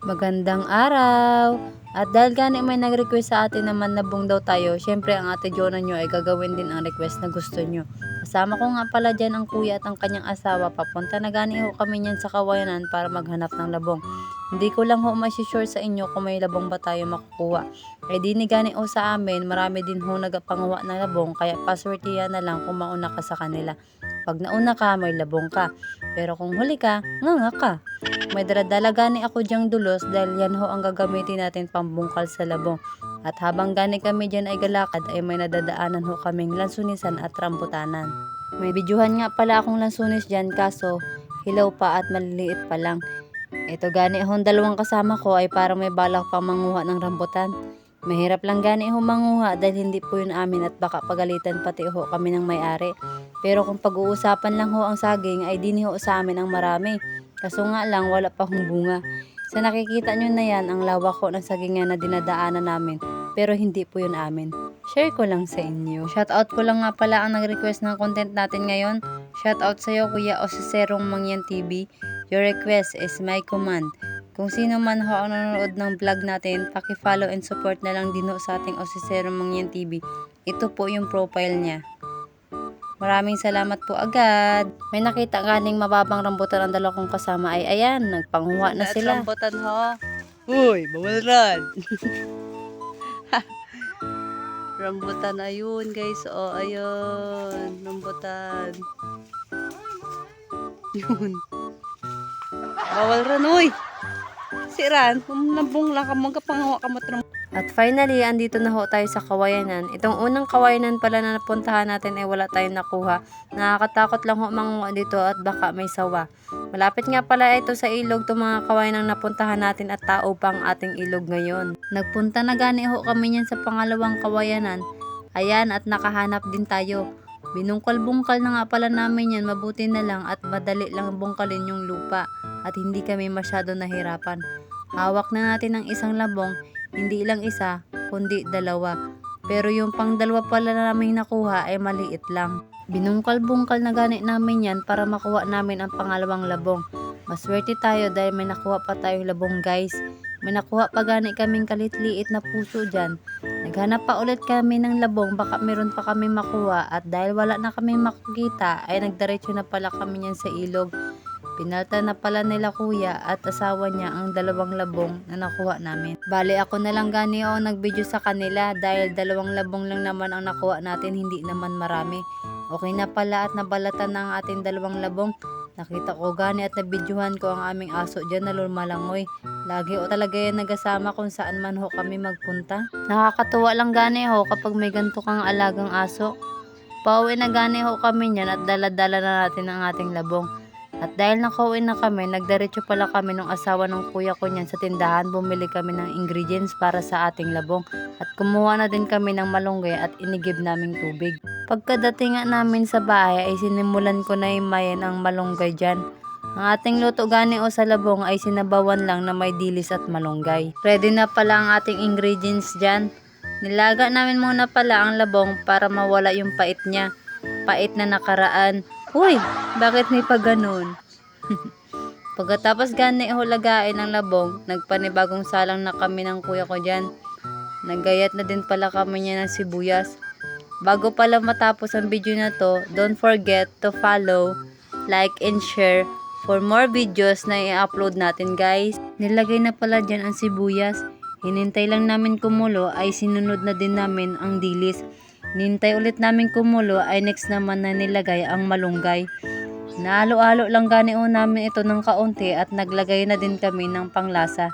Magandang araw! At dahil gani may nag-request sa atin naman na bung daw tayo, syempre ang ate Jonah nyo ay gagawin din ang request na gusto nyo. Kasama ko nga pala dyan ang kuya at ang kanyang asawa. Papunta na gani ho kami niyan sa Kawayanan para maghanap ng labong. Hindi ko lang ho masisure sa inyo kung may labong ba tayo makukuha. Ay di ni gani ho sa amin, marami din ho nagapanguha ng labong, kaya paswertihan na lang kung mauna ka sa kanila. Pag nauna ka, may labong ka. Pero kung huli ka, nga ka. May daladala gani ako diyang dulos dahil yan ho ang gagamitin natin pambungkal sa labong. At habang gani kami dyan ay galakad ay may nadadaanan ho kaming lansunisan at rambutanan. May bidyuhan nga pala akong lansunis dyan kaso hilaw pa at maliliit pa lang. Ito gani ho dalawang kasama ko ay parang may balak pang manguha ng rambutan. Mahirap lang gani ho manguha dahil hindi po yun amin at baka pagalitan pati ho kami ng may-ari. Pero kung pag-uusapan lang ho ang saging ay di ho sa amin ang marami. Kaso nga lang wala pa hong bunga. Sa nakikita nyo na yan ang lawak ko ng sagingan na dinadaanan namin. Pero hindi po yun amin. Share ko lang sa inyo. Shoutout ko lang nga pala ang nag-request ng content natin ngayon. Shoutout sa'yo Kuya Osiserong Mangyan TV. Your request is my command. Kung sino man ho ang nanonood ng vlog natin, paki-follow and support na lang din ho sa ating Osiserong Mangyan TV. Ito po yung profile niya. Maraming salamat po agad. May nakita ganing mababang rambutan ang dalawa kong kasama ay ayan, nagpanguha na sila. Rambutan ho. Uy, bawal ran. Rambutan ayun guys. Oh, ayun. Rambutan. Yun. Bawal ran, uy. Siran, kung nabong lang ka, magkapangawa ka mo. At finally, andito na ho tayo sa Kawayanan. Itong unang Kawayanan pala na napuntahan natin ay wala tayong nakuha. Nakakatakot lang ho manguha dito at baka may sawa. Malapit nga pala ito sa ilog itong mga Kawayanan napuntahan natin at tao pa ang ating ilog ngayon. Nagpunta na gani ho kami niyan sa pangalawang Kawayanan. Ayan at nakahanap din tayo. Binungkal-bungkal na nga pala namin yan, mabuti na lang at madali lang bungkalin yung lupa at hindi kami masyado nahirapan. Hawak na natin ang isang labong, hindi lang isa, kundi dalawa. Pero yung pang dalawa pala namin nakuha ay maliit lang. Binungkal-bungkal na gani namin yan para makuha namin ang pangalawang labong. Maswerte tayo dahil may nakuha pa tayong labong guys. May nakuha pa gani kaming kalit-liit na puso dyan. Naghanap pa ulit kami ng labong, baka meron pa kami makuha. At dahil wala na kami makikita ay nagdiretso na pala kami yan sa ilog. Pinalta na pala nila kuya at asawa niya ang dalawang labong na nakuha namin. Bali ako na lang gani o nag-video sa kanila dahil dalawang labong lang naman ang nakuha natin, hindi naman marami. Okay na pala at nabalatan na ang ating dalawang labong. Nakita ko gani at nabidyohan ko ang aming aso dyan na lumalangoy. Lagi o talaga yan nagasama kung saan man ho kami magpunta. Nakakatuwa lang gani ho kapag may ganito kang alagang aso. Pauwi na gani ho kami niyan at dala-dala na natin ang ating labong. At dahil nakauwi na kami, nagdiretso pala kami ng asawa ng kuya ko niyan sa tindahan. Bumili kami ng ingredients para sa ating labong. At kumuha na din kami ng malunggay at inigib naming tubig. Pagkadating nga namin sa bahay ay sinimulan ko na himayin ang malunggay dyan. Ang ating luto gani o sa labong ay sinabawan lang na may dilis at malunggay. Ready na pala ang ating ingredients dyan. Nilaga namin muna pala ang labong para mawala yung pait niya. Pait na nakaraan. Uy, bakit may pa ganun? Pagkatapos gani hulagain ang labong, nagpanibagong salang na kami ng kuya ko dyan. Naggayat na din pala kami niya ng sibuyas. Bago pala matapos ang video na to, don't forget to follow, like, and share for more videos na i-upload natin guys. Nilagay na pala dyan ang sibuyas. Hinintay lang namin kumulo ay sinunod na din namin ang dilis. Nintay ulit namin kumulo ay next naman na nilagay ang malunggay. Naalo-alo lang gani o namin ito ng kaunti at naglagay na din kami ng panglasa.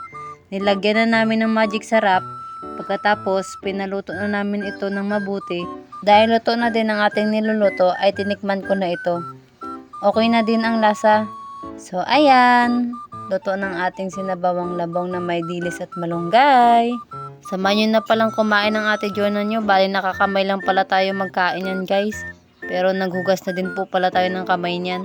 Nilagyan na namin ng magic sarap. Pagkatapos pinaluto na namin ito ng mabuti. Dahil luto na din ang ating niluluto ay tinikman ko na ito. Okay na din ang lasa. So ayan, luto ng ating sinabawang labong na may dilis at malunggay. Samahan nyo na palang kumain ng ate Jonah nyo. Bali nakakamay lang pala tayo magkain yan guys. Pero naghugas na din po pala tayo ng kamay niyan.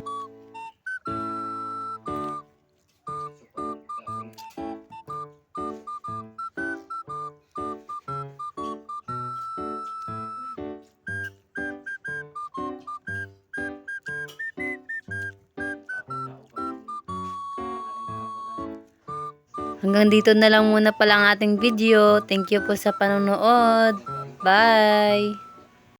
Hanggang dito na lang muna pala ang ating video. Thank you po sa panonood. Bye!